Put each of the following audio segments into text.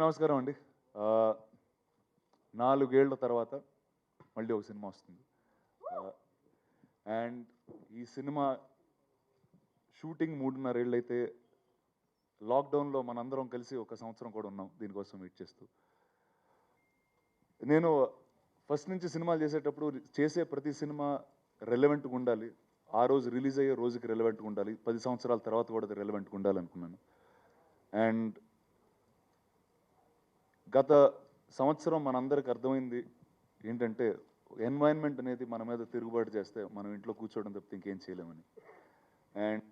నమస్కారం అండి. 4 ఏళ్ల తర్వాత మళ్ళీ ఒక సినిమా వస్తుంది. అండ్ ఈ సినిమా షూటింగ్ 3.5 ఏళ్ళు అయితే లాక్డౌన్లో మనందరం కలిసి ఒక సంవత్సరం కూడా ఉన్నాం దీనికోసం వెయిట్ చేస్తూ. నేను ఫస్ట్ నుంచి సినిమాలు చేసేటప్పుడు చేసే ప్రతి సినిమా రెలవెంట్గా ఉండాలి, ఆ రోజు రిలీజ్ అయ్యే రోజుకి రెలవెంట్గా ఉండాలి, 10 సంవత్సరాల తర్వాత కూడా అది రెలవెంట్గా ఉండాలనుకున్నాను. అండ్ గత సంవత్సరం మనందరికి అర్థమైంది ఏంటంటే ఎన్వైరన్మెంట్ అనేది మన మీద తిరుగుబాటు చేస్తే మనం ఇంట్లో కూర్చోవడం తప్పితే ఇంకేం చేయలేమని. అండ్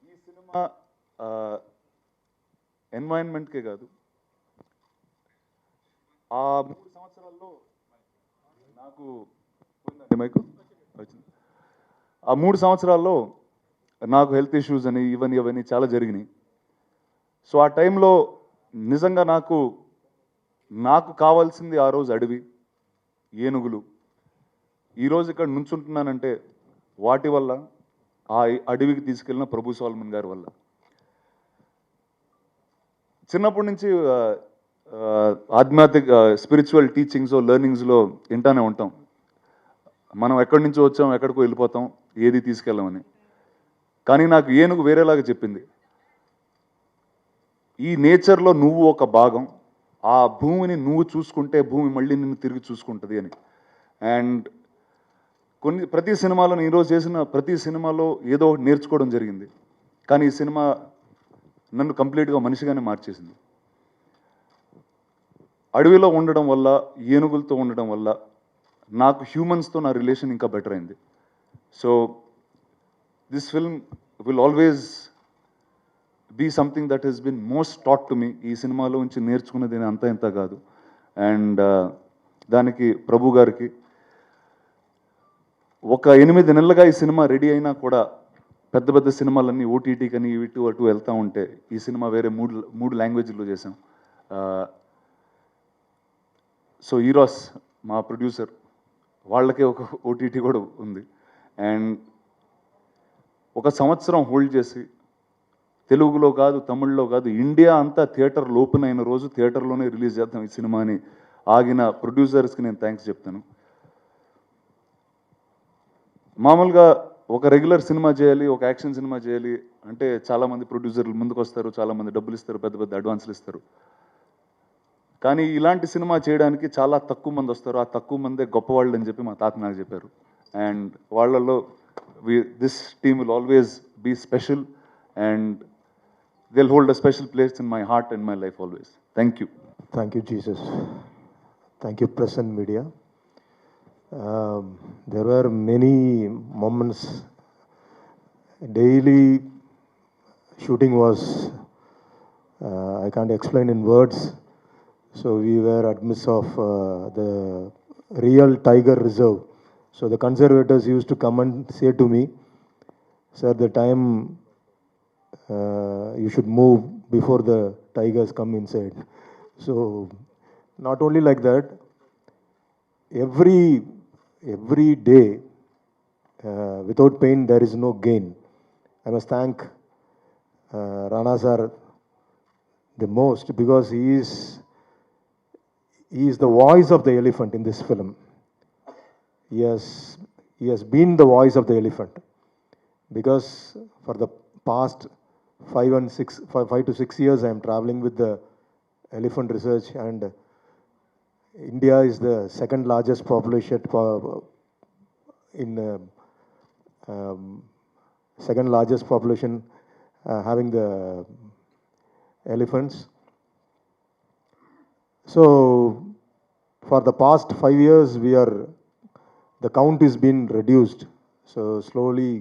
ఈ సినిమా ఎన్వైరన్మెంట్కే కాదు, ఆ 3 సంవత్సరాల్లో నాకు వచ్చింది. ఆ 3 సంవత్సరాల్లో నాకు హెల్త్ ఇష్యూస్ అని ఇవన్నీ చాలా జరిగినాయి. సో ఆ టైంలో నిజంగా నాకు కావాల్సింది ఆ రోజు అడవి, ఏనుగులు. ఈరోజు ఇక్కడ నుంచుంటున్నానంటే వాటి వల్ల, ఆ అడవికి తీసుకెళ్ళిన ప్రభు సోలమన్ గారి వల్ల. చిన్నప్పటి నుంచి ఆధ్యాత్మిక స్పిరిచువల్ టీచింగ్స్ లెర్నింగ్స్లో వింటానే ఉంటాం, మనం ఎక్కడి నుంచో వచ్చాం ఎక్కడికో వెళ్ళిపోతాం, ఏది తీసుకెళ్ళమని. కానీ నాకు ఏనుగు వేరేలాగా చెప్పింది, ఈ నేచర్లో నువ్వు ఒక భాగం, ఆ భూమిని నువ్వు చూసుకుంటే భూమి మళ్ళీ నిన్ను తిరిగి చూసుకుంటుంది అని. అండ్ ప్రతి సినిమాలో ఈరోజు చేసిన ప్రతి సినిమాలో ఏదో ఒకటి నేర్చుకోవడం జరిగింది. కానీ ఈ సినిమా నన్ను కంప్లీట్గా మనిషిగానే మార్చేసింది. అడవిలో ఉండడం వల్ల, ఏనుగులతో ఉండడం వల్ల నాకు హ్యూమన్స్తో నా రిలేషన్ ఇంకా బెటర్ అయింది. So this film will always be something that he's been most taught to me. ఈ సినిమాలో నుంచి నేర్చుకున్నది అంత ఇంత కాదు. అండ్ దానికి ప్రభు గారికి ఒక 8 నెలలుగా ఈ సినిమా రెడీ అయినా కూడా పెద్ద పెద్ద సినిమాలన్నీ ఓటీటీ కానీ ఇటు అటు వెళ్తూ ఉంటే ఈ సినిమా వేరే మూడు లాంగ్వేజ్లో చేసాం. సో ఈరోస్ మా ప్రొడ్యూసర్, వాళ్ళకే ఒక ఓటీటీ కూడా ఉంది. అండ్ ఒక సంవత్సరం హోల్డ్ చేసి తెలుగులో కాదు, తమిళ్లో కాదు, ఇండియా అంతా థియేటర్లో ఓపెన్ అయిన రోజు థియేటర్లోనే రిలీజ్ చేద్దాం ఈ సినిమాని ఆగిన ప్రొడ్యూసర్స్కి నేను థ్యాంక్స్ చెప్తాను. మామూలుగా ఒక రెగ్యులర్ సినిమా చేయాలి, ఒక యాక్షన్ సినిమా చేయాలి అంటే చాలామంది ప్రొడ్యూసర్లు ముందుకు వస్తారు, చాలామంది డబ్బులు ఇస్తారు, పెద్ద పెద్ద అడ్వాన్సులు ఇస్తారు. కానీ ఇలాంటి సినిమా చేయడానికి చాలా తక్కువ మంది వస్తారు, ఆ తక్కువ మందే గొప్పవాళ్ళు అని చెప్పి మా తాత నాకు చెప్పారు. అండ్ వాళ్ళల్లో this team will always be special and they'll hold a special place in my heart and my life always. Thank you. Thank you, Jesus. Thank you, press and media. There were many moments. Daily shooting was, I can't explain in words. So we were at midst of the real tiger reserve. So the conservators used to come and say to me, sir, the time you should move before the tigers come inside. So not only like that, every day without pain there is no gain. I must thank Rana sir the most, because he is the voice of the elephant in this film. He has been the voice of the elephant, because for the past 5 to 6 years I am traveling with the elephant research, and India is the second largest population second largest population having the elephants. So for the past 5 years the count is been reduced. So slowly,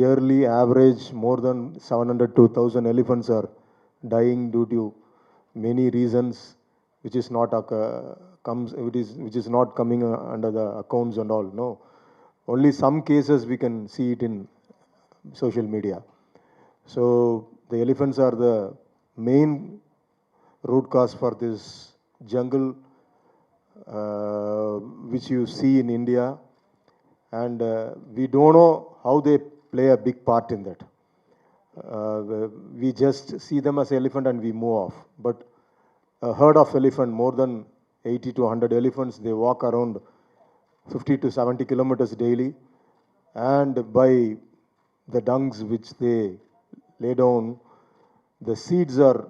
yearly average more than 700 to 1,000 elephants are dying due to many reasons, which is not coming under the accounts and all. No, only some cases we can see it in social media. So the elephants are the main root cause for this jungle which you see in India, and we don't know how they play a big part in that. We just see them as elephant and we move off. But a herd of elephant, more than 80 to 100 elephants, they walk around 50 to 70 kilometers daily, and by the dungs which they lay down, the seeds are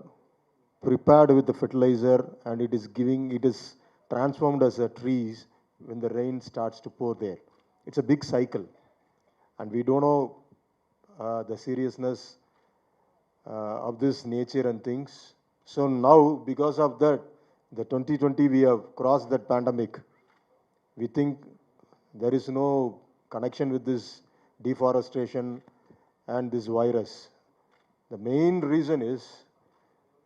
prepared with the fertilizer, and it is transformed as a trees when the rain starts to pour there. It's a big cycle, and we don't know the seriousness of this nature and things. So now, because of that, the 2020 we have crossed that pandemic. We think there is no connection with this deforestation and this virus. The main reason is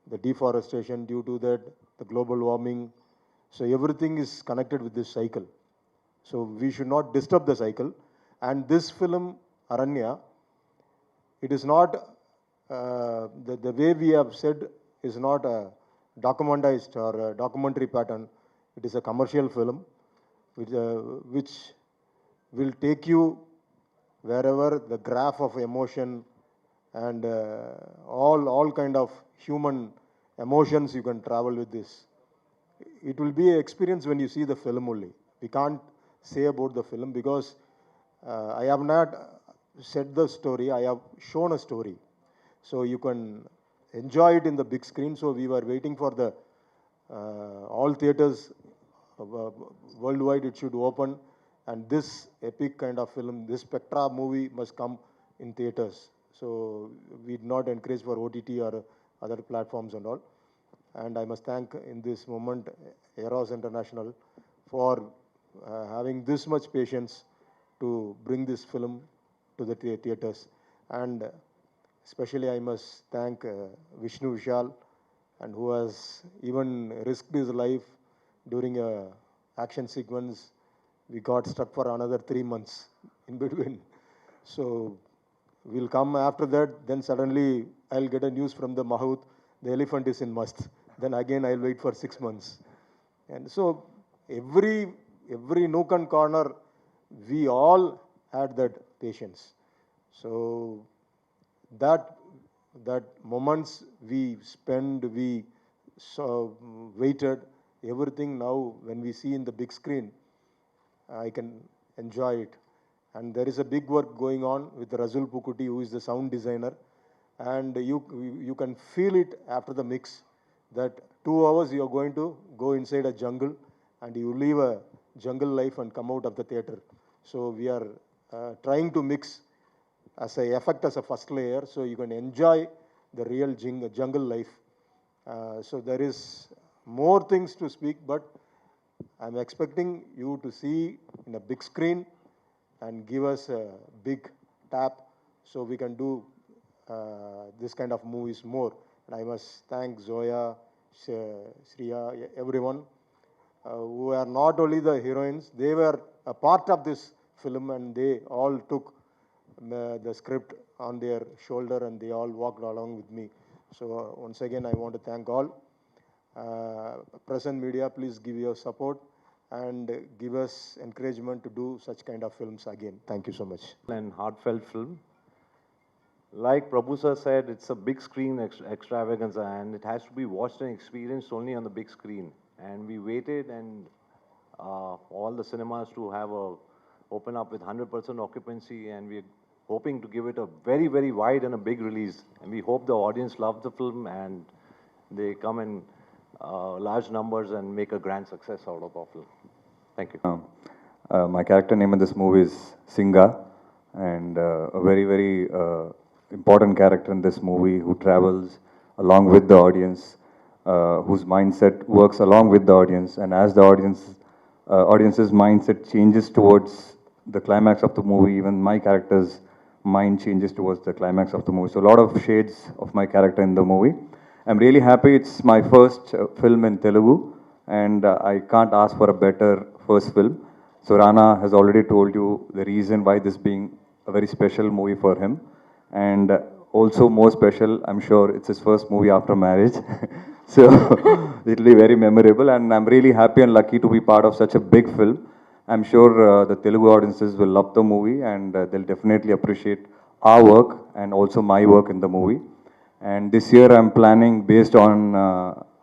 the deforestation, due to that, the global warming. So everything is connected with this cycle. So we should not disturb the cycle. And this film, Aranya, it is not, the way we have said is not a documentized or a documentary pattern. It is a commercial film which will take you wherever the graph of emotion and all kind of human emotions you can travel with this. It will be an experience when you see the film only. We can't say about the film because I have not said the story, I have shown a story. So you can enjoy it in the big screen. So we were waiting for the all theaters worldwide, it should open. And this epic kind of film, this Spectra movie must come in theaters. So we did not encourage for OTT or other platforms and all. And I must thank in this moment Eros International for having this much patience to bring this film to the theaters. And especially I must thank Vishnu Vishal, and who has even risked his life during a action sequence. We got stuck for another 3 months in between. So we'll come after that. Then suddenly I'll get a news from the Mahout, the elephant is in Mast. Then again I'll wait for 6 months. And so every nook and corner, we all had that patience. So that moments we spend, we waited, everything now when we see in the big screen, I can enjoy it. And there is a big work going on with Razul Pukuti, who is the sound designer. And you can feel it after the mix that 2 hours you are going to go inside a jungle and you live a jungle life and come out of the theater. So we are trying to mix as a effect as a first layer, so you can enjoy the real jungle life. So there is more things to speak, but I'm expecting you to see in a big screen and give us a big tap so we can do this kind of movies more. And I must thank Zoya, Shriya, everyone who are not only the heroines, they were a part of this film, and they all took the script on their shoulder and they all walked along with me. So once again, I want to thank all. Present media, please give your support and give us encouragement to do such kind of films again. Thank you so much. And heartfelt film. Like Prabhu sir said, it's a big screen extravaganza, and it has to be watched and experienced only on the big screen. And we waited, and all the cinemas to have open up with 100% occupancy, and we're hoping to give it a very, very wide and a big release. And we hope the audience loves the film and they come in large numbers and make a grand success out of our film. Thank you. My character name in this movie is Singa, and a very, very important character in this movie who travels along with the audience, whose mindset works along with the audience, and as the audience's mindset changes towards the climax of the movie, even my character's mind changes towards the climax of the movie. So a lot of shades of my character in the movie. I'm really happy. It's my first film in Telugu, and I can't ask for a better first film. So Rana has already told you the reason why this being a very special movie for him. And also more special, I'm sure it's his first movie after marriage. So it'll be very memorable, and I'm really happy and lucky to be part of such a big film. I'm sure the Telugu audiences will love the movie, and they'll definitely appreciate our work and also my work in the movie. And this year I'm planning, based on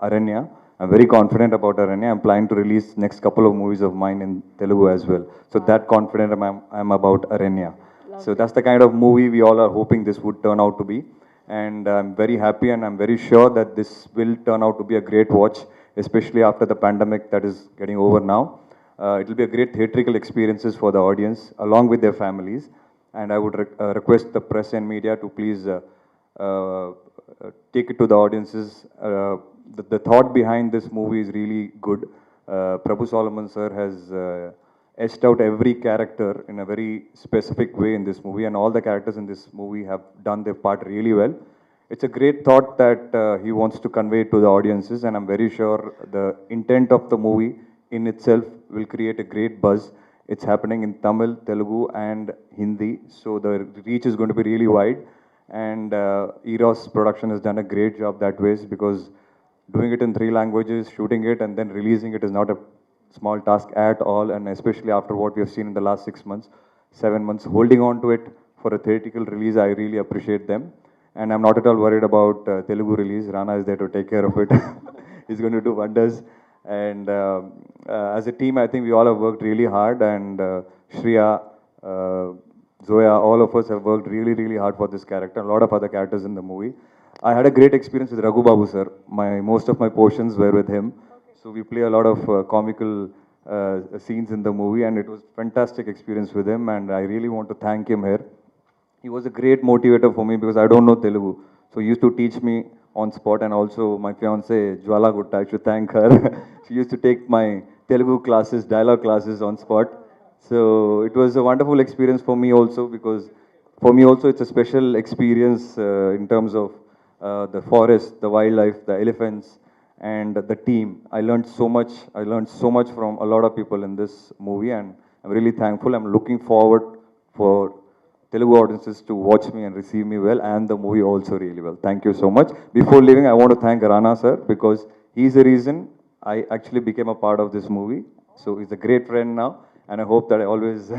Aranya, I'm very confident about Aranya. I'm planning to release next couple of movies of mine in Telugu as well. So that confident I'm about Aranya. So that's the kind of movie we all are hoping this would turn out to be. And I'm very happy and I'm very sure that this will turn out to be a great watch, especially after the pandemic that is getting over now. It will be a great theatrical experiences for the audience along with their families. And I would request the press and media to please take it to the audiences. The thought behind this movie is really good. Prabhu Solomon sir has etched out every character in a very specific way in this movie, and all the characters in this movie have done their part really well. It's a great thought that he wants to convey to the audiences, and I'm very sure the intent of the movie in itself will create a great buzz. It's happening in Tamil, Telugu, and Hindi, so the reach is going to be really wide. And Eros production has done a great job that way because doing it in 3 languages, shooting it, and then releasing it is not a small task at all. And especially after what we have seen in the last 6 months, 7 months, holding on to it for a theatrical release, I really appreciate them. And I'm not at all worried about Telugu release. Rana is there to take care of it. He's going to do wonders. And as a team, I think we all have worked really hard. And Shreya, Zoya, all of us have worked really, really hard for this character. A lot of other characters in the movie. I had a great experience with Raghu Babu sir. Most of my portions were with him. So we play a lot of comical scenes in the movie, and it was fantastic experience with him. And I really want to thank him here. He was a great motivator for me because I don't know Telugu. So he used to teach me on spot, and also my fiance Jwala Gutta, I should thank her. She used to take my Telugu classes, dialogue classes on spot. So it was a wonderful experience for me also because for me also it's a special experience in terms of the forest, the wildlife, the elephants, and the team. I learned so much. I learned so much from a lot of people in this movie, and I'm really thankful. I'm looking forward for Telugu audiences to watch me and receive me well, and the movie also really well. Thank you so much. Before leaving, I want to thank Rana sir because he's the reason I actually became a part of this movie. So he's a great friend now, and I hope that I always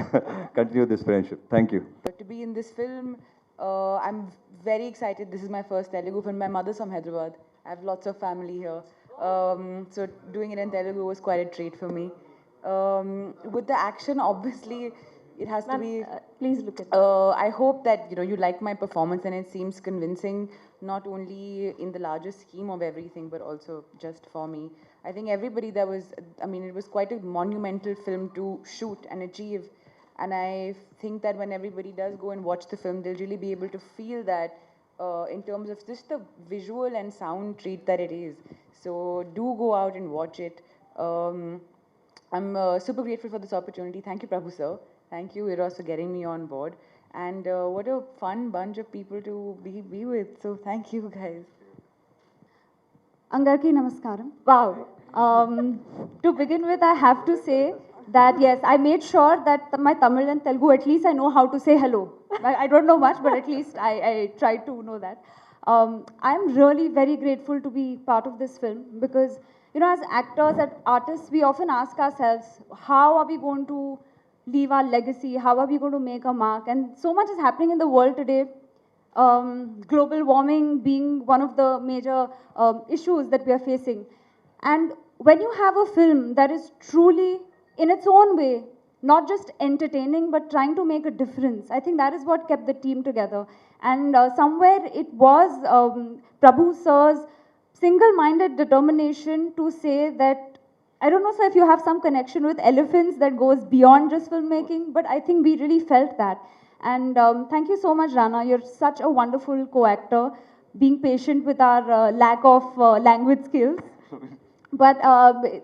continue this friendship. Thank you. To be in this film, I'm very excited. This is my first Telugu film. My mother's from Hyderabad. I have lots of family here. So doing it in Telugu was quite a treat for me. With the action, obviously, it has to be. Please look at I hope that you like my performance and it seems convincing, not only in the larger scheme of everything, but also just for me. I think everybody that was, it was quite a monumental film to shoot and achieve. And I think that when everybody does go and watch the film, they'll really be able to feel that in terms of just the visual and sound treat that it is. So do go out and watch it. I'm super grateful for this opportunity. Thank you, Prabhu sir. Thank you, Eros, for getting me on board. And what a fun bunch of people to be with. So thank you, guys. Angarki Namaskaram. Wow. To begin with, I have to say that yes, I made sure that my Tamil and Telugu, at least I know how to say hello. I don't know much, but at least I tried to know that. I'm really very grateful to be part of this film because, as actors and artists, we often ask ourselves, how are we going to leave our legacy? How are we going to make a mark? And so much is happening in the world today. Global warming being one of the major issues that we are facing. And when you have a film that is truly, in its own way, not just entertaining, but trying to make a difference, I think that is what kept the team together. And somewhere it was Prabhu sir's single-minded determination to say that, I don't know, sir, if you have some connection with elephants that goes beyond just filmmaking, but I think we really felt that. And thank you so much, Rana. You're such a wonderful co-actor, being patient with our lack of language skills. But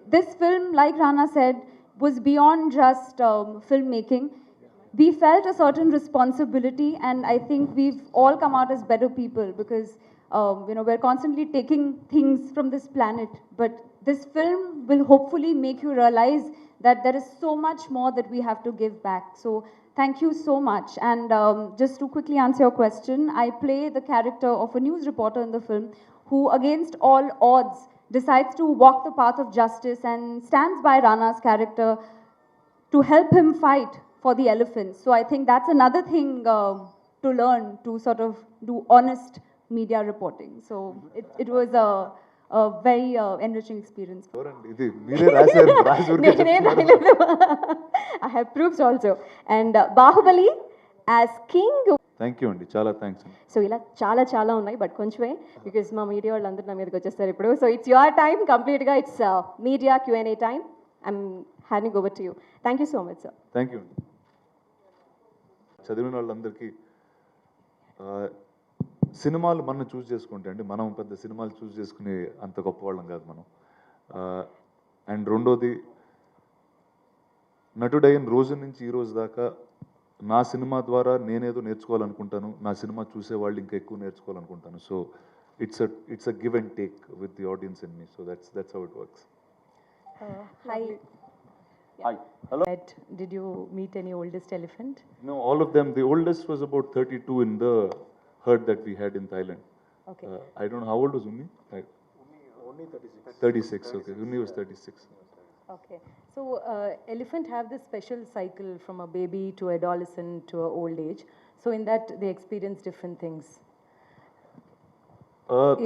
this film, like Rana said, was beyond just filmmaking. We felt a certain responsibility, and I think we've all come out as better people because we're constantly taking things from this planet. But this film will hopefully make you realize that there is so much more that we have to give back. So thank you so much. And just to quickly answer your question, I play the character of a news reporter in the film who, against all odds, decides to walk the path of justice and stands by Rana's character to help him fight for the elephants. So I think that's another thing to learn, to sort of do honest media reporting. So it was a very enriching experience. ఎవరండి ఇది? మీరే రాశారు, రాసి ఊరికే చెప్తున్నారు. I have proofs also. And Bahubali as king. Thank you అండి, చాలా thanks అండి. సో ఇలా చాలా చాలా ఉన్నాయి బట్ కొంచెమే బికాస్ మా మీడియా వాళ్ళందరూ నా మీదకి వచ్చేస్తారు ఇప్పుడు. సో ఇట్స్ యువర్ టైమ్ కంప్లీట్గా, it's media Q&A time. I'm handing over to you. Thank you so much sir. Thank you అండి. చదివిన వాళ్ళందరికీ సినిమాలు మనం చూస్ చేసుకుంటే అండి, మనం పెద్ద సినిమాలు చూస్ చేసుకునే అంత గొప్ప వాళ్ళం కాదు మనం. అండ్ రెండోది, నటుడైన రోజు నుంచి ఈ రోజు దాకా నా సినిమా ద్వారా నేనేదో నేర్చుకోవాలనుకుంటాను, నా సినిమా చూసేవాళ్ళు ఇంకా ఎక్కువ నేర్చుకోవాలనుకుంటాను. So it's a give and take with the audience in me. So that's how it works. Hi. Hi. Hello. Did you meet any oldest elephant? No, all of them. The oldest was about 32 in the herd that we had in Thailand. Okay. I don't know, how old was Unni? Only 36. 36, okay. Unni was 36. Okay. So elephant have this special cycle from a baby to adolescent to a old age. So in that they experience different things.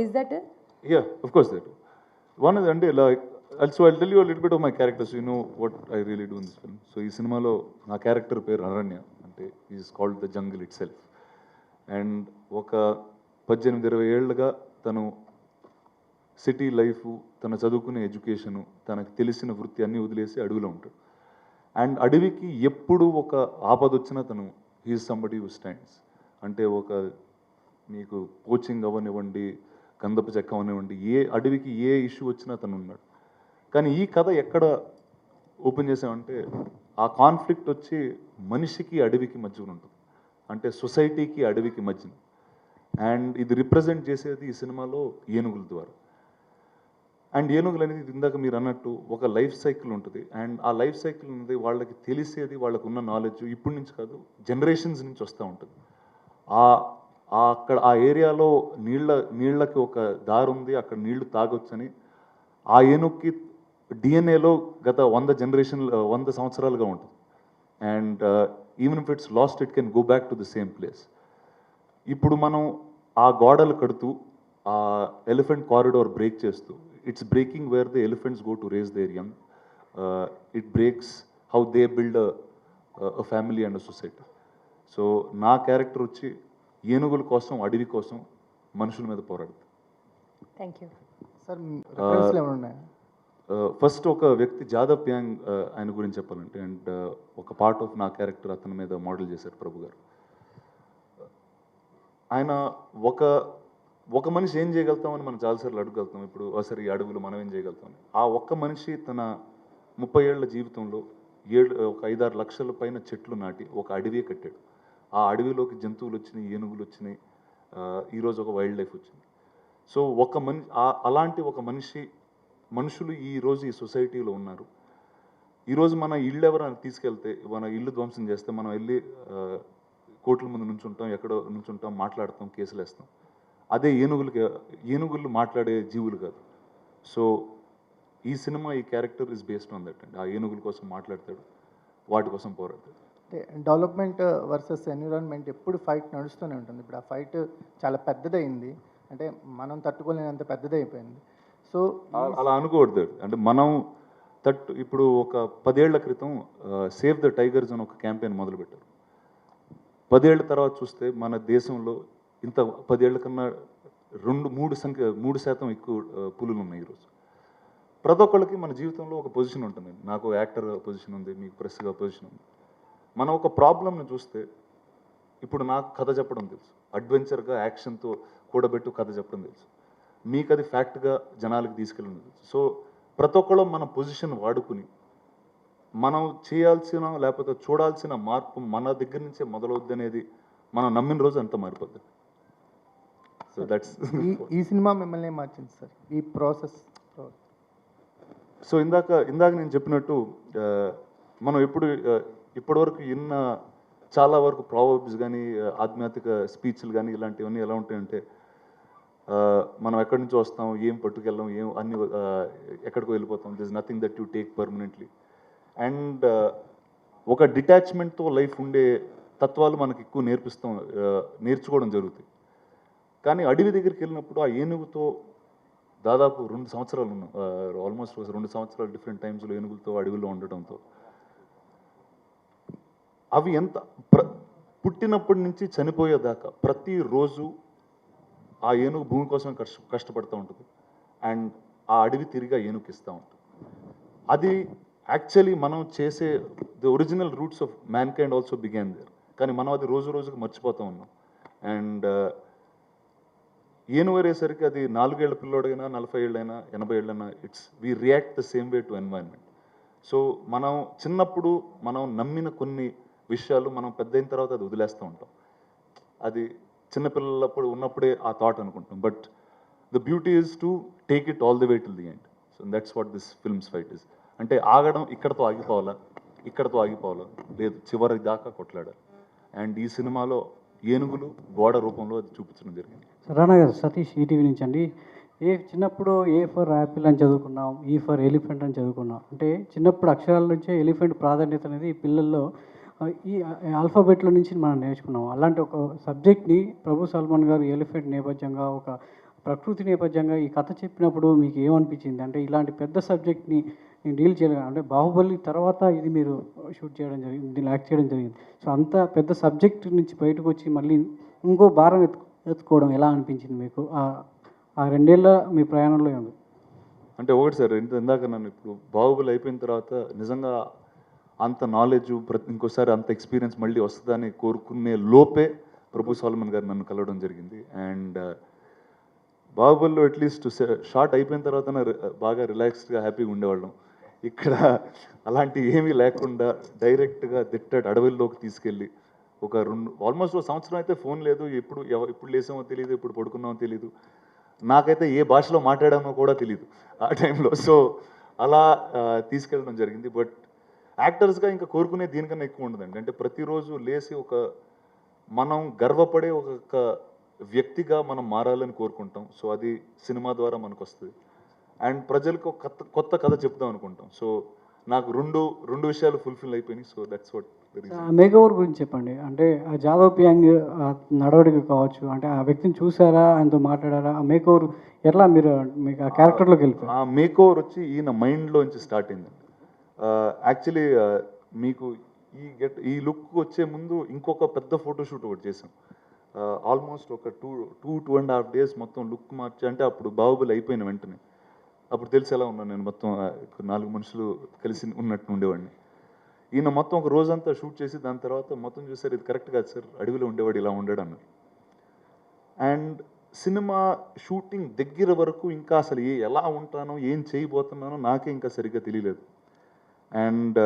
Is that it? Yeah, of course they do. One is, and like, also I'll tell you a little bit of my character, so you know what I really do in this film. So ఈ సినిమాలో నా character పేరు అరణ్య, అంటే is called the jungle it self. And ఒక 18-20 ఏళ్ళుగా తను city life, తను చదువుకునే ఎడ్యుకేషను, తనకు తెలిసిన వృత్తి అన్నీ వదిలేసి అడవిలో ఉంటాడు. అండ్ అడవికి ఎప్పుడు ఒక ఆపద వచ్చినా తను హీఈస్ సంబడి హూ స్టాండ్స్. అంటే ఒక మీకు కోచింగ్ అవ్వనివ్వండి, గంధపు చెక్క అవనివ్వండి, ఏ అడవికి ఏ ఇష్యూ వచ్చినా తను ఉన్నాడు. కానీ ఈ కథ ఎక్కడ ఓపెన్ చేసామంటే, ఆ కాన్ఫ్లిక్ట్ వచ్చి మనిషికి అడవికి మధ్యన ఉంటుంది, అంటే సొసైటీకి అడవికి మధ్యన. అండ్ ఇది రిప్రజెంట్ చేసేది ఈ సినిమాలో ఏనుగుల ద్వారా. అండ్ ఏనుగులు అనేది ఇందాక మీరు అన్నట్టు ఒక లైఫ్ సైకిల్ ఉంటుంది. అండ్ ఆ లైఫ్ సైకిల్ అనేది వాళ్ళకి తెలిసేది, వాళ్ళకు ఉన్న నాలెడ్జ్ ఇప్పటి నుంచి కాదు, జనరేషన్స్ నుంచి వస్తూ ఉంటుంది. అక్కడ ఆ ఏరియాలో నీళ్ళకి ఒక దారి ఉంది, అక్కడ నీళ్లు తాగొచ్చని ఆ ఏనుగుకి డిఎన్ఏలో గత 100 సంవత్సరాలుగా ఉంటుంది. And even if it's lost, it can go back to the same place. ఇప్పుడు మనం ఆ గోడలు కడుతూ ఆ ఎలిఫెంట్ కారిడోర్ బ్రేక్ చేస్తూ, it's breaking where the elephants go to raise their young. It breaks how they build a family and a society. So నా character వచ్చి ఏనుగుల కోసం, అడవి కోసం మనుషుల మీద పోరాడుతుంది. Thank you. సార్ రిఫరెన్స్లు ఏమైనా ఉన్నాయా? ఫస్ట్ ఒక వ్యక్తి జాదవ్ ప్యాంగ్, ఆయన గురించి చెప్పాలంటే, అండ్ ఒక పార్ట్ ఆఫ్ నా క్యారెక్టర్ అతని మీద మోడల్ చేశారు ప్రభు గారు. ఆయన ఒక మనిషి ఏం చేయగలుగుతామని మనం చాలాసార్లు అడగలుగుతాం. ఇప్పుడు సరే ఈ అడవులు మనం ఏం చేయగలుగుతామని. ఆ ఒక్క మనిషి తన 30 ఏళ్ల జీవితంలో ఒక 5-6 లక్షల పైన చెట్లు నాటి ఒక అడవి కట్టాడు. ఆ అడవిలోకి జంతువులు వచ్చినాయి, ఏనుగులు వచ్చినాయి, ఈరోజు ఒక వైల్డ్ లైఫ్ వచ్చింది. సో అలాంటి ఒక మనుషులు ఈరోజు ఈ సొసైటీలో ఉన్నారు. ఈరోజు మన ఇల్లు ఎవరైనా తీసుకెళ్తే, మన ఇల్లు ధ్వంసం చేస్తే మనం వెళ్ళి కోర్టుల ముందు నుంచుంటాం, ఎక్కడో నుంచుంటాం, మాట్లాడతాం, కేసులు వేస్తాం. అదే ఏనుగులు మాట్లాడే జీవులు కాదు. సో ఈ సినిమా, ఈ character is based on that అండి. ఆ ఏనుగుల కోసం మాట్లాడతాడు, వాటి కోసం పోరాడతాడు. అంటే డెవలప్మెంట్ వర్సెస్ ఎన్విరాన్మెంట్ ఎప్పుడు ఫైట్ నడుస్తూనే ఉంటుంది. ఇప్పుడు ఆ ఫైట్ చాలా పెద్దదైంది, అంటే మనం తట్టుకోలేనంత పెద్దదైపోయింది. సో అలా అనుకోవద్దు. అంటే మనం ఇప్పుడు ఒక 10 ఏళ్ల క్రితం సేవ్ ద టైగర్స్ అని ఒక క్యాంపెయిన్ మొదలుపెట్టారు. 10 ఏళ్ల తర్వాత చూస్తే మన దేశంలో ఇంత 10 ఏళ్ల కన్నా 3% ఎక్కువ పులులు ఉన్నాయి ఈరోజు. ప్రతి ఒక్కళ్ళకి మన జీవితంలో ఒక పొజిషన్ ఉంటుంది. నాకు యాక్టర్ పొజిషన్ ఉంది, మీకు ప్రెస్గా పొజిషన్ ఉంది. మనం ఒక ప్రాబ్లమ్ని చూస్తే, ఇప్పుడు నాకు కథ చెప్పడం తెలుసు, అడ్వెంచర్గా యాక్షన్తో కూడబెట్టు కథ చెప్పడం తెలుసు, మీకు అది ఫ్యాక్ట్గా జనాలకి తీసుకెళ్ళడం తెలుసు. సో ప్రతి ఒక్కళ్ళు మన పొజిషన్ వాడుకుని మనం చేయాల్సిన లేకపోతే చూడాల్సిన మార్పు మన దగ్గర నుంచే మొదలవుద్ది అనేది మనం నమ్మిన రోజు అంతా మారిపోద్ది. సో దట్స్ ఈ సినిమా మిమ్మల్ని ఏం మార్చింది సార్, ఈ ప్రాసెస్? సో ఇందాక నేను చెప్పినట్టు, మనం ఇప్పటివరకు చాలా వరకు ప్రావర్బ్స్ కానీ, ఆధ్యాత్మిక స్పీచ్లు కానీ, ఇలాంటివన్నీ ఎలా ఉంటాయంటే, మనం ఎక్కడి నుంచి వస్తాం, ఏం పట్టుకెళ్ళాం, అన్ని ఎక్కడికో వెళ్ళిపోతాం. This nothing that you take permanently. And ఒక డిటాచ్మెంట్తో లైఫ్ ఉండే తత్వాలు మనకి ఎక్కువ నేర్చుకోవడం జరుగుతుంది. కానీ అడవి దగ్గరికి వెళ్ళినప్పుడు ఆ ఏనుగుతో దాదాపు 2 సంవత్సరాలు ఉన్నాం, ఆల్మోస్ట్ 2 సంవత్సరాలు డిఫరెంట్ టైమ్స్లో ఏనుగులతో అడవిలో ఉండటంతో అవి ఎంత పుట్టినప్పటి నుంచి చనిపోయేదాకా ప్రతిరోజు ఆ ఏనుగు భూమి కోసం కష్టపడుతూ ఉంటుంది అండ్ ఆ అడవి తిరిగి ఆ ఏనుగుకి ఇస్తూ ఉంటుంది. అది యాక్చువల్లీ మనం చేసే the original roots of mankind also began there, కానీ మనం అది రోజు రోజుకు మర్చిపోతూ ఉన్నాం. అండ్ ఏనుగు వేరేసరికి అది 4 ఏళ్ల పిల్లోడైనా 40 ఏళ్ళైనా 80 ఏళ్ళైనా we react the same way to environment. So మనం చిన్నప్పుడు మనం నమ్మిన కొన్ని విషయాలు మనం పెద్ద అయిన తర్వాత అది వదిలేస్తూ ఉంటాం. అది చిన్నపిల్లలప్పుడు ఉన్నప్పుడే ఆ థాట్ అనుకుంటాం, but the beauty is to take it all the way till the end. So that's what this films fight is. అంటే ఆగడం ఇక్కడతో ఆగిపోవాలా, ఇక్కడతో ఆగిపోవాలా, లేదు చివరి దాకా కొట్లాడాలి. అండ్ ఈ సినిమాలో ఏనుగులు గోడ రూపంలో అది చూపించడం జరిగింది. రానా గారు, సతీష్ ఈటీవీ నుంచి అండి. చిన్నప్పుడు ఏ ఫర్ యాపిల్ అని చదువుకున్నాం, ఈ ఫర్ ఎలిఫెంట్ అని చదువుకున్నాం. అంటే చిన్నప్పుడు అక్షరాల నుంచే ఎలిఫెంట్ ప్రాధాన్యత అనేది పిల్లల్లో ఈ ఆల్ఫాబెట్లో నుంచి మనం నేర్చుకున్నాం. అలాంటి ఒక సబ్జెక్ట్ని ప్రభు సల్మాన్ గారు ఎలిఫెంట్ నేపథ్యంగా, ఒక ప్రకృతి నేపథ్యంగా ఈ కథ చెప్పినప్పుడు మీకు ఏమనిపించింది? అంటే ఇలాంటి పెద్ద సబ్జెక్ట్ని నేను డీల్ చేయలేదు, అంటే బాహుబలి తర్వాత ఇది మీరు షూట్ చేయడం జరిగింది, దీన్ని యాక్ట్ చేయడం జరిగింది. సో అంత పెద్ద సబ్జెక్ట్ నుంచి బయటకు వచ్చి మళ్ళీ ఇంకో భారం ఎత్తుకోవడం ఎలా అనిపించింది మీకు? ఆ 2 ఏళ్ళ మీ ప్రయాణంలో ఏమి? అంటే ఒకటి సార్, ఇందాక నన్ను ఇప్పుడు బాహుబలి అయిపోయిన తర్వాత నిజంగా అంత నాలెడ్జ్ ఇంకోసారి అంత ఎక్స్పీరియన్స్ మళ్ళీ వస్తుందని కోరుకునే లోపే ప్రభు సల్మాన్ గారు నన్ను కలవడం జరిగింది. అండ్ బాహుబలిలో అట్లీస్ట్ షార్ట్ అయిపోయిన తర్వాత బాగా రిలాక్స్డ్గా హ్యాపీగా ఉండేవాళ్ళం. ఇక్కడ అలాంటి ఏమీ లేకుండా డైరెక్ట్గా దిట్టడ్ అడవుల్లోకి తీసుకెళ్ళి ఒక ఆల్మోస్ట్ 1 సంవత్సరం అయితే ఫోన్ లేదు, ఎప్పుడు లేసామో తెలియదు, ఎప్పుడు పడుకున్నామో తెలియదు, నాకైతే ఏ భాషలో మాట్లాడామో కూడా తెలియదు ఆ టైంలో. సో అలా తీసుకెళ్ళడం జరిగింది. బట్ యాక్టర్స్గా ఇంకా కోరుకునే దీనికన్నా ఎక్కువ ఉండదండి. అంటే ప్రతిరోజు లేచి మనం గర్వపడే ఒక వ్యక్తిగా మనం మారాలని కోరుకుంటాం. సో అది సినిమా ద్వారా మనకు వస్తుంది. అండ్ ప్రజలకు కొత్త కథ చెప్దాం అనుకుంటాం. సో నాకు రెండు విషయాలు ఫుల్ఫిల్ అయిపోయినాయి. So that's what. Make over గురించి చెప్పండి. అంటే ఆ జాదవ్ పియాంగ్ నడవడిక కావచ్చు, అంటే ఆ వ్యక్తిని చూసారా, ఆయనతో మాట్లాడారా? ఆ మేక్ ఓవర్ ఎట్లా మీకు ఆ క్యారెక్టర్లోకి వెళ్ళిపోయారు? ఆ మేక్ ఓవర్ వచ్చి ఈయన మైండ్లోంచి స్టార్ట్ అయింది. యాక్చువల్లీ మీకు ఈ లుక్ వచ్చే ముందు ఇంకొక పెద్ద ఫోటోషూట్ ఒకటి చేసాం. ఆల్మోస్ట్ ఒక 2.5 days మొత్తం లుక్ మార్చి, అంటే అప్పుడు బాహుబలి అయిపోయిన వెంటనే, అప్పుడు తెలిసి ఎలా ఉన్నాను నేను, మొత్తం 4 మనుషులు కలిసి ఉన్నట్టు ఉండేవాడిని. ఈయన మొత్తం ఒక రోజంతా షూట్ చేసి దాని తర్వాత మొత్తం చూసారు, ఇది కరెక్ట్ కాదు సార్, అడవిలో ఉండేవాడు ఇలా ఉండడు అన్నారు. అండ్ సినిమా షూటింగ్ దగ్గర వరకు ఇంకా అసలు ఎలా ఉంటానో ఏం చేయబోతున్నానో నాకే ఇంకా సరిగ్గా తెలియలేదు. అండ్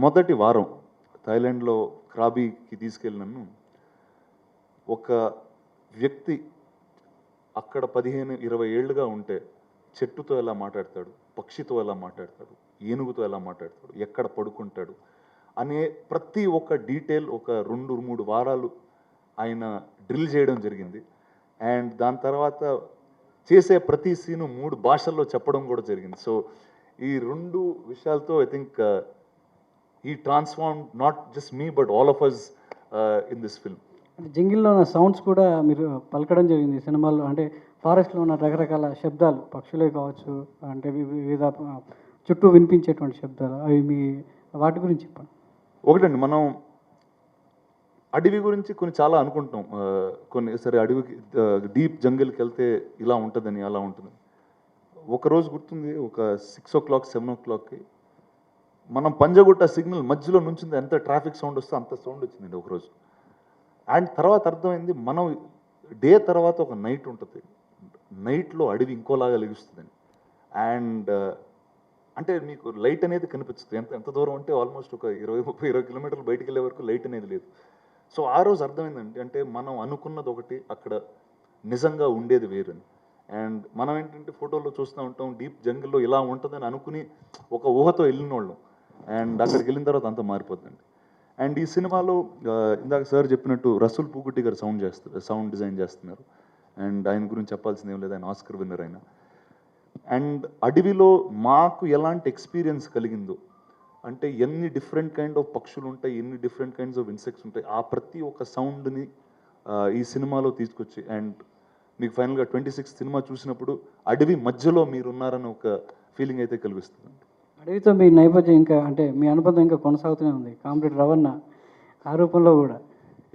మొదటి వారం థాయిలాండ్లో క్రాబీకి తీసుకెళ్ళి నన్ను ఒక వ్యక్తి అక్కడ 15-20 ఏళ్ళుగా ఉంటే చెట్టుతో ఎలా మాట్లాడతాడు, పక్షితో ఎలా మాట్లాడతాడు, ఏనుగుతో ఎలా మాట్లాడతాడు, ఎక్కడ పడుకుంటాడు అనే ప్రతి ఒక్క డీటెయిల్ ఒక 2-3 వారాలు ఆయన డ్రిల్ చేయడం జరిగింది. అండ్ దాని తర్వాత చేసే ప్రతి సీను 3 భాషల్లో చెప్పడం కూడా జరిగింది. సో ఈ 2 విషయాలతో ఐ థింక్ ఈ transform not just me but all of us in this film. అంటే జంగిల్లో ఉన్న సౌండ్స్ కూడా మీరు పలకడం జరిగింది సినిమాలో. అంటే ఫారెస్ట్లో ఉన్న రకరకాల శబ్దాలు, పక్షులే కావచ్చు, అంటే వివిధ చుట్టూ వినిపించేటువంటి శబ్దాలు, అవి వాటి గురించి చెప్పండి. ఒకటండి, మనం అడవి గురించి చాలా అనుకుంటాం. కొన్ని సరే అడవికి డీప్ జంగిల్కి వెళ్తే ఇలా ఉంటుందని, అలా ఉంటుంది. ఒకరోజు గుర్తుంది, ఒక 6 o'clock 7 o'clockకి మనం పంజగుట్ట సిగ్నల్ మధ్యలో నుంచింది, ఎంత ట్రాఫిక్ సౌండ్ వస్తే అంత సౌండ్ వచ్చిందండి ఒకరోజు. అండ్ తర్వాత అర్థమైంది, మనం డే తర్వాత ఒక నైట్ ఉంటుంది, నైట్లో అడవి ఇంకోలాగా లెగుస్తుందని. అండ్ అంటే మీకు లైట్ అనేది కనిపిస్తుంది, ఎంత దూరం అంటే ఆల్మోస్ట్ ఒక 20-30-20 కిలోమీటర్లు బయటికి వెళ్ళే వరకు లైట్ అనేది లేదు. సో ఆ రోజు అర్థమైందండి, అంటే మనం అనుకున్నది ఒకటి, అక్కడ నిజంగా ఉండేది వేరని. అండ్ మనం ఏంటంటే ఫోటోలో చూస్తూ ఉంటాం, డీప్ జంగిల్లో ఇలా ఉంటుందని అనుకుని ఒక ఊహతో వెళ్ళిన వాళ్ళం. అండ్ అక్కడికి వెళ్ళిన తర్వాత అంతా మారిపోతుందండి. అండ్ ఈ సినిమాలో ఇందాక సార్ చెప్పినట్టు రసూల్ పూకుట్టి గారు సౌండ్ డిజైన్ చేస్తున్నారు. అండ్ ఆయన గురించి చెప్పాల్సింది ఏం లేదు, ఆయన ఆస్కర్ విన్నర్ అయినా. అండ్ అడవిలో మాకు ఎలాంటి ఎక్స్పీరియన్స్ కలిగిందో, అంటే ఎన్ని డిఫరెంట్ కైండ్ ఆఫ్ పక్షులు ఉంటాయి, ఎన్ని డిఫరెంట్ కైండ్స్ ఆఫ్ ఇన్సెక్ట్స్ ఉంటాయి, ఆ ప్రతి ఒక్క సౌండ్ని ఈ సినిమాలో తీసుకొచ్చి, అండ్ మీకు ఫైనల్గా 26 సినిమా చూసినప్పుడు అడవి మధ్యలో మీరున్నారని ఒక ఫీలింగ్ అయితే కలిగిస్తుంది. అడవితో మీ నేపథ్యం ఇంకా అంటే మీ అనుబంధం ఇంకా కొనసాగుతూనే ఉంది. కామ్రేడ్ రవణ ఆ రూపంలో కూడా.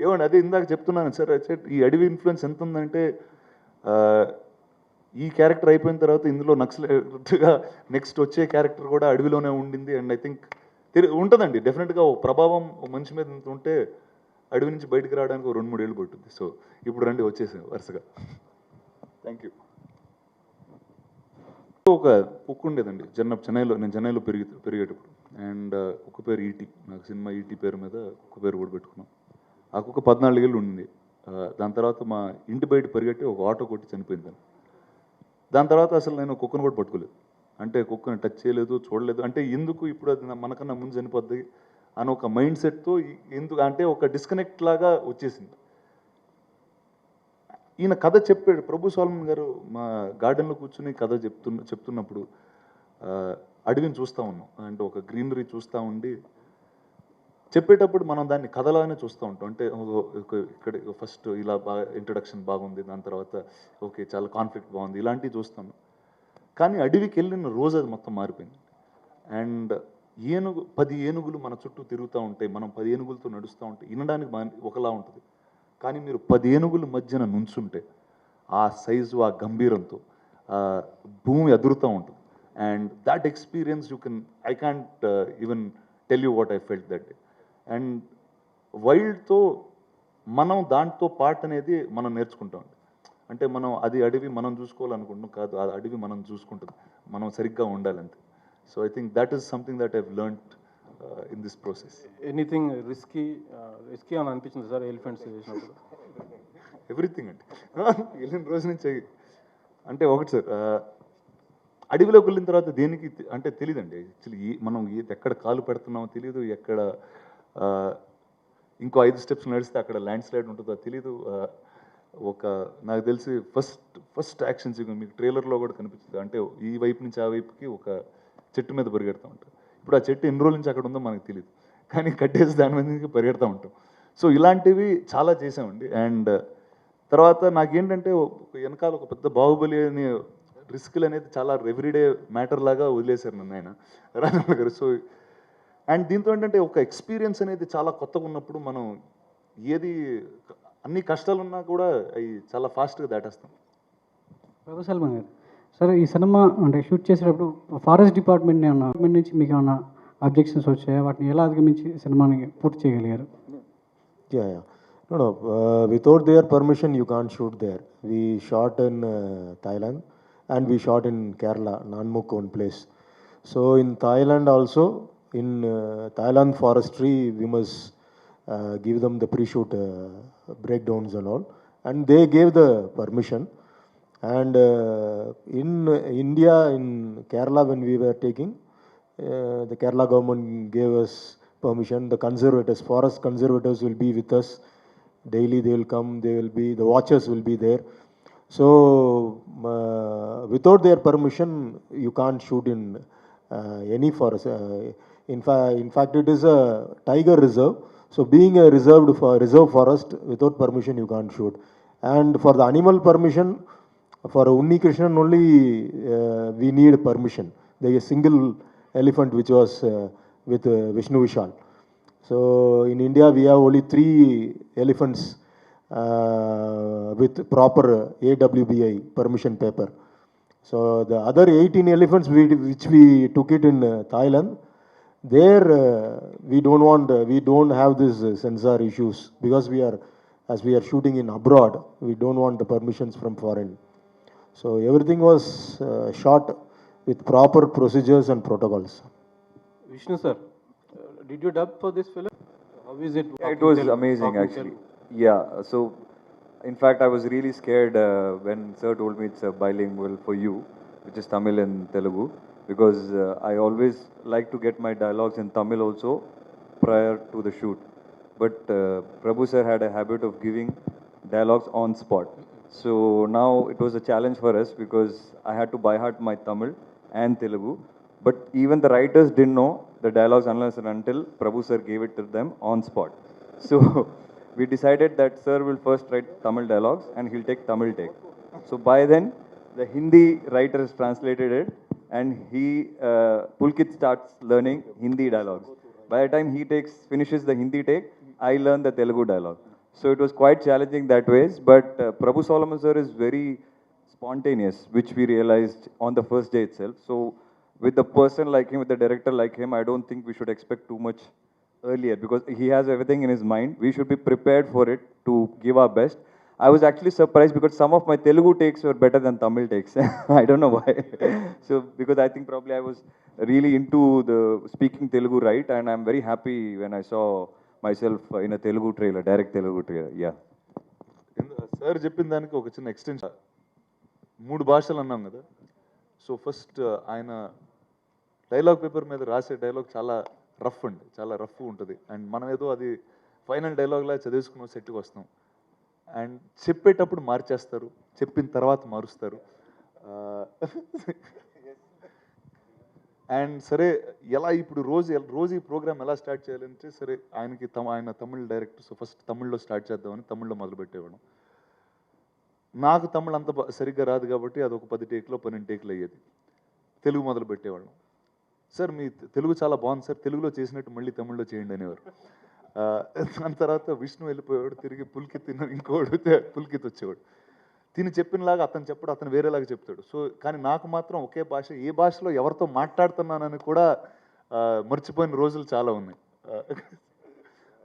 ఏమండి అదే ఇందాక చెప్తున్నాను సార్, ఈ అడవి ఇన్ఫ్లుయెన్స్ ఎంత ఉందంటే ఈ క్యారెక్టర్ అయిపోయిన తర్వాత ఇందులో నక్సలైట్గా నెక్స్ట్ వచ్చే క్యారెక్టర్ కూడా అడవిలోనే ఉండింది. అండ్ ఐ థింక్ ఉంటుందండి డెఫినెట్గా ఒక ప్రభావం ఒక మనిషి మీద ఇంత ఉంటే అడవి నుంచి బయటకు రావడానికి 2-3 ఏళ్ళు పట్టుద్ది. సో ఇప్పుడు రండి వచ్చేసాం వరుసగా. Thank you. ఒక కుక్క ఉండేదండి చెన్నైలో, నేను చెన్నైలో పెరిగేటప్పుడు. అండ్ కుక్క పేరు ఈటీ. నాకు సినిమా ఈటీ పేరు మీద కుక్క పేరు కూడా పెట్టుకున్నాం. ఆ కుక్క 14 ఏళ్ళు ఉండింది. దాని తర్వాత మా ఇంటి బయట పరిగెట్టి ఒక ఆటో కొట్టి చనిపోయింది. దాని తర్వాత అసలు నేను కుక్కను కూడా పట్టుకోలేదు, అంటే కుక్కను టచ్ చేయలేదు, చూడలేదు. అంటే ఎందుకు ఇప్పుడు అది మనకన్నా ముందు చనిపోద్ది అని ఒక మైండ్ సెట్తో ఎందుకు అంటే ఒక డిస్కనెక్ట్ లాగా వచ్చేసింది. ఈయన కథ చెప్పాడు, ప్రభు సోలమన్ గారు మా గార్డెన్లో కూర్చుని కథ చెప్తున్నప్పుడు అడవిని చూస్తూ ఉన్నాం. అంటే ఒక గ్రీనరీ చూస్తూ ఉండి చెప్పేటప్పుడు మనం దాన్ని కథలానే చూస్తూ ఉంటాం. అంటే ఇక్కడ ఫస్ట్ ఇలా బాగా ఇంట్రడక్షన్ బాగుంది, దాని తర్వాత ఓకే చాలా కాన్ఫ్లిక్ట్ బాగుంది, ఇలాంటివి చూస్తాను. కానీ అడవికి వెళ్ళిన రోజు అది మొత్తం మారిపోయింది. అండ్ 10 ఏనుగులు మన చుట్టూ తిరుగుతూ ఉంటాయి, మనం 10 ఏనుగులతో నడుస్తూ ఉంటే వినడానికి ఒకలా ఉంటుంది. కానీ మీరు 10 ఏనుగుల మధ్యన నుంచుంటే ఆ సైజు, ఆ గంభీరంతో భూమి అదురుతూ ఉంటుంది. And that experience I can't even tell you what I felt that day. And వైల్డ్తో మనం దాంతో పార్ట్ అనేది మనం నేర్చుకుంటాం. అంటే మనం అది అడవి మనం చూసుకోవాలనుకుంటున్నాం కాదు, అది అడవి మనం చూసుకుంటుంది, మనం సరిగ్గా ఉండాలంతే. So I think that is something that I've learned in this process. Anything risky అని అనిపించింది సార్ ఎలిఫెంట్స్ చేసినప్పుడు? ఎవ్రీథింగ్ అండి. వెళ్ళిన రోజు నుంచి అంటే ఒకటి సార్, అడవిలోకి వెళ్ళిన తర్వాత దేనికి అంటే తెలియదండి. యాక్చువల్లీ మనం ఎక్కడ కాలు పెడుతున్నామో తెలియదు, ఎక్కడ ఇంకో 5 స్టెప్స్ నడిస్తే అక్కడ ల్యాండ్ స్లైడ్ ఉంటుందో తెలియదు. నాకు తెలిసి ఫస్ట్ యాక్షన్ సీక్వెన్స్ మీకు ట్రైలర్లో కూడా కనిపిస్తుంది. అంటే ఈ వైపు నుంచి ఆ వైపుకి ఒక చెట్టు మీద పరిగెడుతూ ఉంటాం. ఇప్పుడు ఆ చెట్టు ఎన్ని రోజుల నుంచి అక్కడ ఉందో మనకు తెలియదు, కానీ కట్టేసి దాని మీద నుంచి పరిగెడుతూ ఉంటాం. సో ఇలాంటివి చాలా చేసామండి. అండ్ తర్వాత నాకేంటంటే వెనకాల ఒక పెద్ద బాహుబలి అని రిస్క్లు అనేది చాలా ఎవ్రీడే మ్యాటర్ లాగా వదిలేశారు నన్ను ఆయన రాజమౌళి గారు. సో అండ్ దీంతో ఏంటంటే ఒక ఎక్స్పీరియన్స్ అనేది చాలా కొత్తగా ఉన్నప్పుడు మనం అన్ని కష్టాలున్నా కూడా అవి చాలా ఫాస్ట్గా దాటేస్తాం. ప్రభు సల్మాన్ గారు, సరే ఈ సినిమా అంటే షూట్ చేసేటప్పుడు ఫారెస్ట్ డిపార్ట్మెంట్ నుంచి మీకు ఏమైనా అబ్జెక్షన్స్ వచ్చాయా? వాటిని ఎలా అధిగమించి సినిమాని పూర్తి చేయగలిగారు? Yeah. No. Without their permission, you can't shoot there. We shot in Thailand and we shot in Kerala, Nanmuk one place. So in Thailand also, in Thailand forestry, we must give them the pre-shoot breakdowns and all. And they gave the permission. And in India, in Kerala, when we were taking, the Kerala government gave us permission. The conservators, forest conservators will be with us daily. They will come, the watchers will be there. So without their permission, you can't shoot in any forest. In fact, it is a tiger reserve. So being a reserve forest, without permission you can't shoot. And for the animal permission, for Unni Krishnan only we need permission. There is a single elephant which was with Vishnu Vishal. So in India we have only 3 elephants with proper AWBI permission paper. So the other 18 elephants which we took it in Thailand, there we don't have this censor issues because as we are shooting in abroad, we don't want the permissions from foreign. So everything was shot with proper procedures and protocols. Vishnu sir, did you dub for this film? How is it? Yeah, it was amazing actually. Yeah, so in fact I was really scared when sir told me it's a bilingual for you, which is Tamil and Telugu, because I always like to get my dialogues in Tamil also prior to the shoot. But Prabhu sir had a habit of giving dialogues on spot. So now it was a challenge for us because I had to by heart my Tamil and Telugu. But even the writers didn't know the dialogues unless and until Prabhu sir gave it to them on spot. So we decided that sir will first write Tamil dialogues and he'll take Tamil take. So by then, the Hindi writer has translated it, and Pulkit starts learning Hindi dialogues. By the time he finishes the Hindi take, I learn the Telugu dialogue. So it was quite challenging that ways, but Prabhu Solomon sir is very spontaneous, which we realized on the first day itself. So with the person like him, with the director like him, I don't think we should expect too much earlier because he has everything in his mind. We should be prepared for it to give our best. I was actually surprised because some of my Telugu takes were better than Tamil takes. I don't know why. So because I think probably I was really into the speaking Telugu right, and I'm very happy when I saw myself in a Telugu trailer, direct Telugu trailer. Yeah. Sir చెప్పిన దానికి ఒక చిన్న extension 3 భాషలు అన్నాం కదా so first ఆయన dialogue paper మీద రాసే డైలాగ్ చాలా రఫ్ అండి చాలా రఫ్ ఉంటుంది అండ్ మనం ఏదో అది ఫైనల్ డైలాగ్లా చదివేసుకున్న సెట్కి వస్తాం అండ్ చెప్పేటప్పుడు మార్చేస్తారు చెప్పిన తర్వాత మారుస్తారు అండ్ సరే ఎలా ఇప్పుడు రోజు ఈ ప్రోగ్రామ్ ఎలా స్టార్ట్ చేయాలంటే సరే ఆయన తమిళ్ డైరెక్టర్ సో ఫస్ట్ తమిళ్లో స్టార్ట్ చేద్దామని తమిళ్లో మొదలుపెట్టేవాడు నాకు తమిళ్ అంత సరిగ్గా రాదు కాబట్టి అది ఒక 10 టేక్లో 12 టేక్లు అయ్యేది తెలుగు మొదలు పెట్టేవాళ్ళం సార్ మీ తెలుగు చాలా బాగుంది సార్ తెలుగులో చేసినట్టు మళ్ళీ తమిళ్లో చేయండి అనేవారు దాని తర్వాత విష్ణు వెళ్ళిపోయాడు తిరిగి పుల్కిత్ ఇంకోడు పుల్కిత్ వచ్చేవాడు తిని చెప్పినలాగా అతను చెప్పడు అతను వేరేలాగా చెప్తాడు సో కానీ నాకు మాత్రం ఒకే భాష ఏ భాషలో ఎవరితో మాట్లాడుతున్నానని కూడా మర్చిపోయిన రోజులు చాలా ఉన్నాయి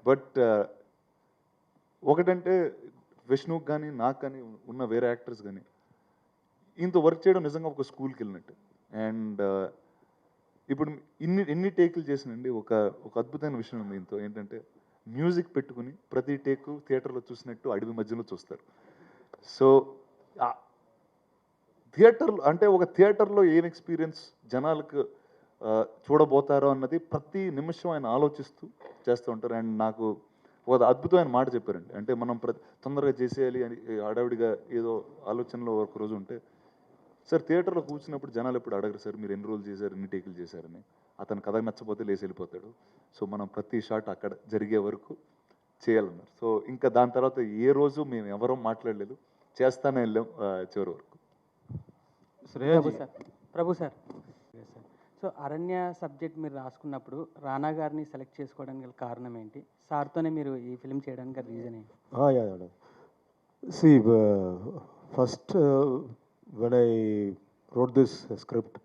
బట్ ఒకటంటే విష్ణుకి కానీ నాకు కానీ ఉన్న వేరే యాక్టర్స్ కానీ ఇంత వర్క్ చేయడం నిజంగా ఒక స్కూల్కి వెళ్ళినట్టు అండ్ ఇప్పుడు ఎన్ని టేకులు చేసినండి ఒక అద్భుతమైన విషయం ఉంది ఇంతో ఏంటంటే మ్యూజిక్ పెట్టుకుని ప్రతి టేకు థియేటర్లో చూసినట్టు అడవి మధ్యలో చూస్తారు సో థియేటర్లో అంటే ఒక థియేటర్లో ఏం ఎక్స్పీరియన్స్ జనాలకు చూడబోతారో అన్నది ప్రతి నిమిషం ఆయన ఆలోచిస్తూ చేస్తూ ఉంటారు అండ్ నాకు ఒక అద్భుతమైన మాట చెప్పారండి అంటే మనం తొందరగా చేసేయాలి అని హడావిడిగా ఏదో ఆలోచనలో ఒక రోజు ఉంటే సార్ థియేటర్లో కూర్చున్నప్పుడు జనాలు ఎప్పుడు అడగరు సార్ మీరు ఎన్ని రోజులు చేశారు ఎన్ని టేకులు చేశారని అతను కథ నచ్చపోతే లేచి వెళ్ళిపోతాడు సో మనం ప్రతి షాట్ అక్కడ జరిగే వరకు చేయాలన్నారు సో ఇంకా దాని తర్వాత ఏ రోజు మేము ఎవరో మాట్లాడలేదు చేస్తానే వెళ్ళాం చివరి వరకు ప్రభు సార్ సో అరణ్య సబ్జెక్ట్ మీరు రాసుకున్నప్పుడు రానా గారిని సెలెక్ట్ చేసుకోవడానికి గల కారణం ఏంటి సార్తోనే మీరు ఈ ఫిల్మ్ చేయడానికి రీజన్ ఏంటి See, first when I wrote this script,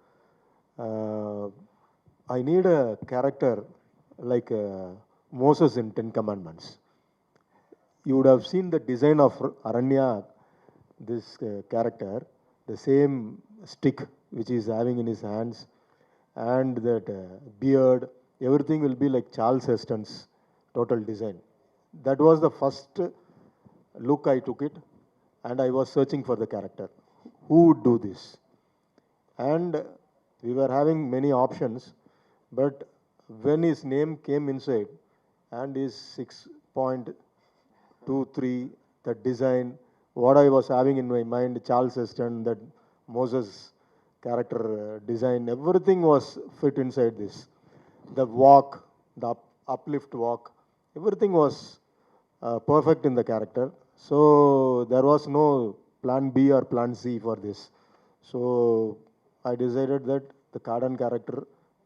I need a character like Moses in Ten Commandments. You would have seen the design of Aranya, this character, the same stick which he is having in his hands, and that beard, everything will be like Charles Heston's total design. That was the first look I took it, and I was searching for the character. Who would do this? And we were having many options, but when his name came inside, and his 6.23, the design, what I was having in my mind, Charles Heston, that Moses character design, everything was fit inside this. The walk, the uplift walk, everything was perfect in the character. So there was no plan B or plan C for this. So I decided that the Kardan character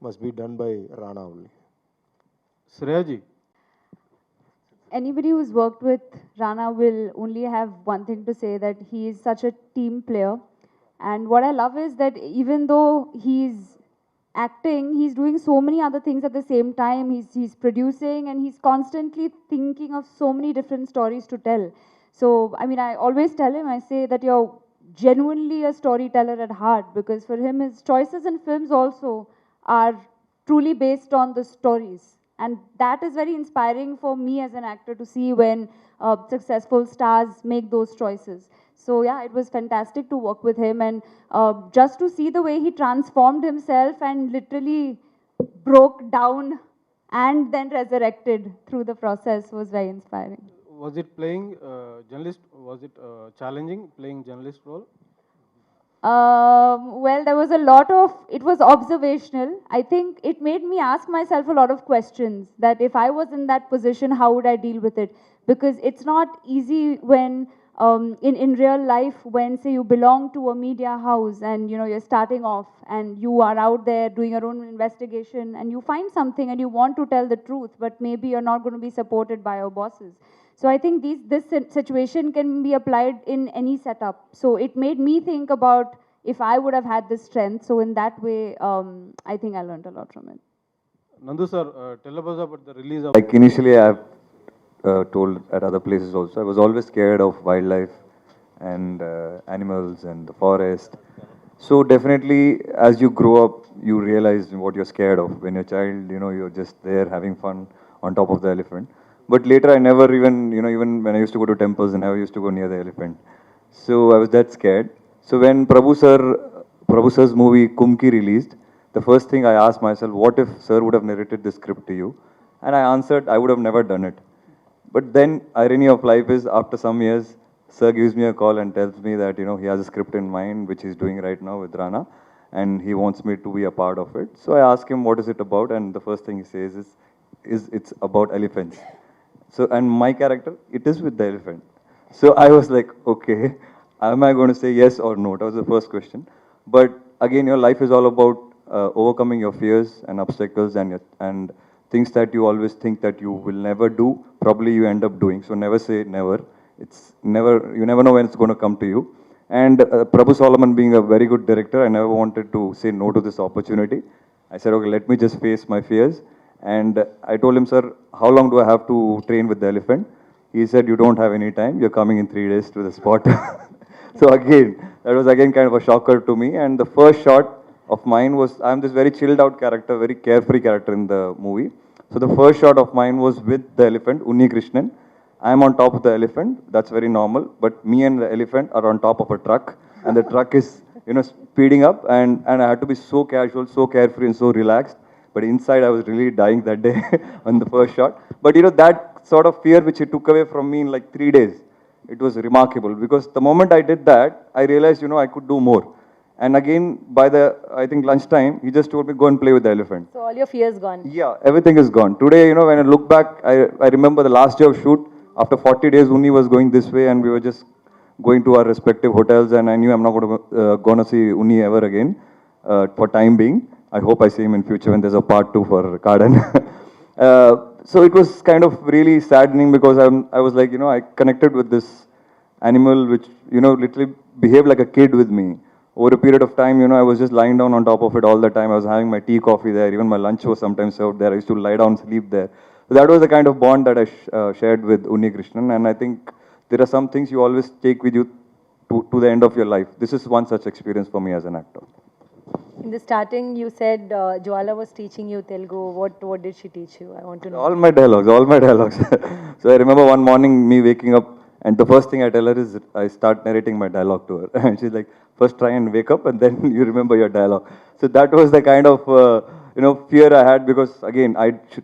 must be done by Rana only. Shreyaji. Anybody who's worked with Rana will only have one thing to say, that he is such a team player. And what I love is that even though he's acting, he's doing so many other things at the same time. He's producing, and he's constantly thinking of so many different stories to tell. So, I mean, I always tell him, I say that you're genuinely a storyteller at heart, because for him, his choices in films also are truly based on the stories. And that is very inspiring for me as an actor to see when successful stars make those choices. So yeah, it was fantastic to work with him, and just to see the way he transformed himself and literally broke down and then resurrected through the process was very inspiring. Was it playing journalist? Was it challenging playing journalist role? Well, there was a lot of, it was observational. I think it made me ask myself a lot of questions that if I was in that position, how would I deal with it? Because it's not easy when, in real life, when say you belong to a media house and you're starting off and you are out there doing your own investigation and you find something and you want to tell the truth, but maybe you're not going to be supported by your bosses. So I think situation can be applied in any setup. So it made me think about if I would have had this strength. So in that way, I think I learned a lot from it. Nandu sir, tell us about the release of. Like initially, I've told at other places also, I was always scared of wildlife and animals and the forest. So definitely, as you grow up, you realize what you're scared of. When you're a child, you're just there having fun on top of the elephant. But later, I never even, even when I used to go to temples, I never used to go near the elephant. So I was that scared. So when Prabhu sir's movie Kumki released, the first thing I asked myself, what if sir would have narrated this script to you? And I answered, I would have never done it. But then, irony of life is, after some years, sir gives me a call and tells me that, he has a script in mind, which he's doing right now with Rana, and he wants me to be a part of it. So I ask him, what is it about? And the first thing he says is it's about elephants. So, and my character, it is with the elephant. So I was like, okay, am I going to say yes or no? That was the first question. But again, your life is all about overcoming your fears and obstacles and things that you always think that you will never do, probably you end up doing. So never say never. It's never, you never know when it's going to come to you. And Prabhu Solomon being a very good director, I never wanted to say no to this opportunity. I said, okay, let me just face my fears. And I told him, sir, how long do I have to train with the elephant? He said, you don't have any time. You're coming in 3 days to the spot. So again, that was again kind of a shocker to me. And the first shot of mine was, I'm this very chilled out character, very carefree character in the movie. So the first shot of mine was with the elephant, Unni Krishnan. I'm on top of the elephant. That's very normal. But me and the elephant are on top of a truck. And the truck is, speeding up. And I had to be so casual, so carefree and so relaxed. But inside, I was really dying that day on the first shot. But that sort of fear which he took away from me in like 3 days, it was remarkable. Because the moment I did that, I realized, I could do more. And again, by I think lunchtime, he just told me, go and play with the elephant. So all your fears gone. Yeah, everything is gone. Today, when I look back, I remember the last day of shoot. After 40 days, Unni was going this way and we were just going to our respective hotels. And I knew I'm not going to see Unni ever again for time being. I hope I see him in future when there's a part 2 for Carden. So it was kind of really saddening because I was like, I connected with this animal which, literally behaved like a kid with me. Over a period of time, I was just lying down on top of it all the time. I was having my tea, coffee there. Even my lunch was sometimes served there. I used to lie down, sleep there. So that was the kind of bond that I shared with Unni Krishnan. And I think there are some things you always take with you to the end of your life. This is one such experience for me as an actor. In the starting, you said Jwala was teaching you Telugu. What did she teach you? I want to know. All my dialogues. So I remember one morning me waking up and the first thing I tell her is I start narrating my dialogue to her. And she's like, first try and wake up and then you remember your dialogue. So that was the kind of, fear I had because again,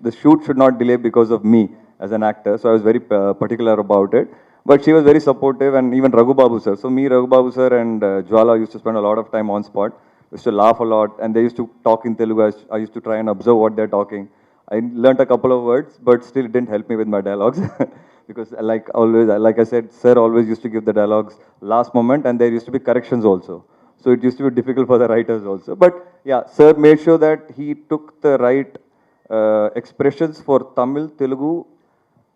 the shoot should not delay because of me as an actor. So I was very particular about it. But she was very supportive and even Raghu Babu sir. So me, Raghu Babu sir and Jwala used to spend a lot of time on spot. Used to laugh a lot and they used to talk in Telugu. I used to try and observe what they're talking. I learned a couple of words, but still it didn't help me with my dialogues. Because like I said, sir always used to give the dialogues last moment and there used to be corrections also. So it used to be difficult for the writers also. But yeah, sir made sure that he took the right expressions for Tamil, Telugu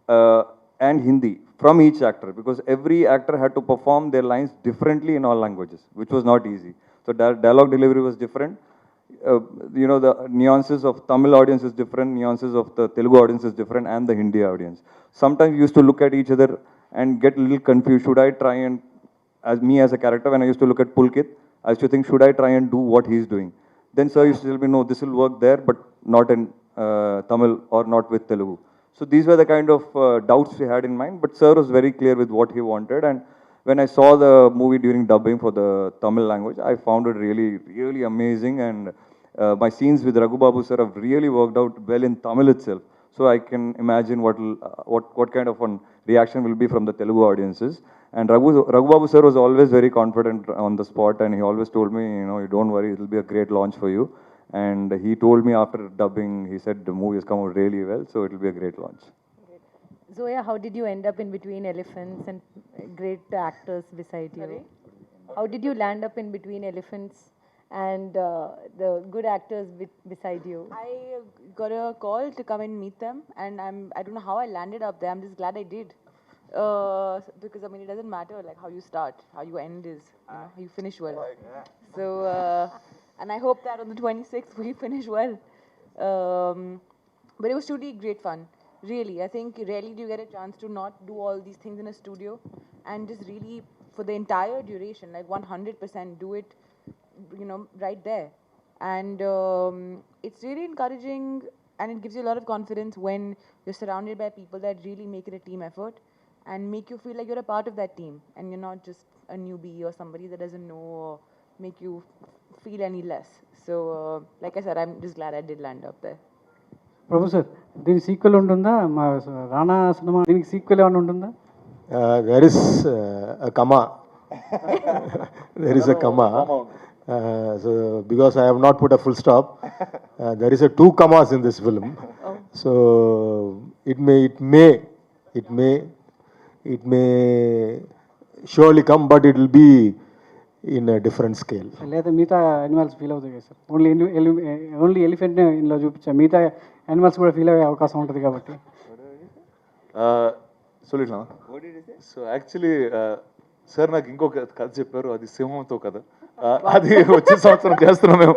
and Hindi from each actor. Because every actor had to perform their lines differently in all languages, which was not easy. So dialogue delivery was different. The nuances of Tamil audience is different, nuances of the Telugu audience is different, and the Hindi audience. Sometimes we used to look at each other and get a little confused. Should I try and, as a character, when I used to look at Pulkit, I used to think, should I try and do what he's doing? Then sir used to tell me, no, this will work there, but not in Tamil or not with Telugu. So these were the kind of doubts we had in mind, but sir was very clear with what he wanted. And when I saw the movie during dubbing for the Tamil language, I found it really, really amazing. And my scenes with Raghu Babu sir have really worked out well in Tamil itself. So I can imagine what kind of a reaction will be from the Telugu audiences. And Raghu Babu sir was always very confident on the spot, and he always told me, you know, don't worry, it will be a great launch for you. And he told me after dubbing, he said the movie has come out really well, so it will be a great launch. Zoya, how did you end up in between elephants and great actors beside you? Sorry? How did you land up in between elephants and the good actors beside you? I got a call to come and meet them, and I don't know how I landed up there. I'm just glad I did. Because I mean, it doesn't matter like how you start, how you end is, you know, how you finish well. So, and I hope that on the 26th we finish well. But it was truly great fun. Really, I think rarely do you get a chance to not do all these things in a studio and just really, for the entire duration, like 100% do it, you know, right there. And it's really encouraging, and it gives you a lot of confidence when you're surrounded by people that really make it a team effort and make you feel like you're a part of that team and you're not just a newbie or somebody that doesn't know or make you feel any less. So, like I said, I'm just glad I did land up there. Professor దీని sequel ఉంటుందా మా రానా cinema దీనికి sequel ఏమైనా ఉంటుందా There is a comma. There is a comma. So because I have not put a full stop, there is a 2 commas in this film. So it may surely come, but it will be in a different scale. లేదా మిగతా animals feel అవుతాయి కదా sir only ఎలిఫెంట్ని ఇందులో చూపించా మిగతా animals కూడా feel అయ్యే అవకాశం ఉంటుంది కాబట్టి சொல்லிடலாம் సో యాక్చువల్లీ సార్ నాకు ఇంకొక కథ చెప్పారు అది సింహంతో కథ అది వచ్చే సంవత్సరం చేస్తున్నాం మేము